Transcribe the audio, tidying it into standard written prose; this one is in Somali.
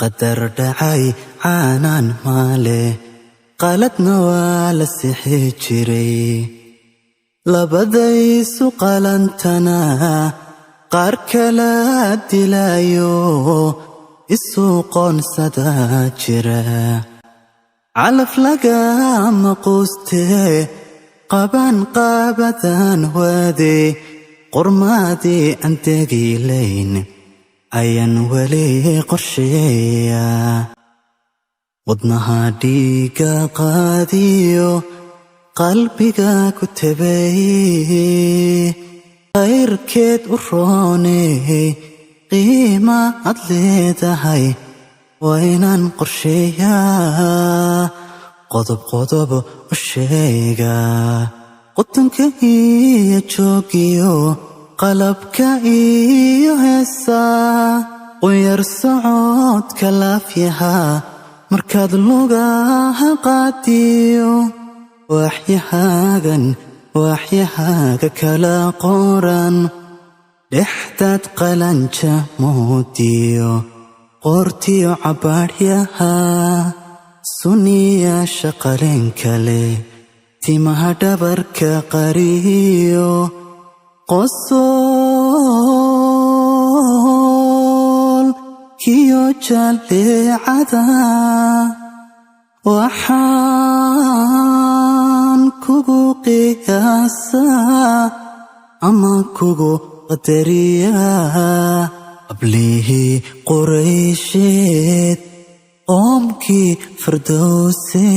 qadar dhacay caanaan maale qaladna waa la sixi jiray labadaysu qalantana qaar kala dilayo isu qoonsada jira calaf lagama quuste qaban qaabadan waade qormaadii aan tegilayn ayaan weli qorsheeya wadnaha dhiiga qaadiyo qalbiga ku tabay khayrkeed u rooney qiima ad leedahay waa inaan qorsheeyaa qodob qodob u sheega qutanka iyo joogiyo qalabka iyo heesaa quyar socodka laafyaha markaad lugaha qaadiyo waaxyahaaga kala qoran dhexdaad qalanja moodiyo qoortiyo cabaadhyaha suniyaasha qaleen kale timaha dhabarka qariyo qosol kiyo jaleecada waxaan kugu qiyaasaa ama kugu qadariyaa qablihii quraysheed qoomkii fardowse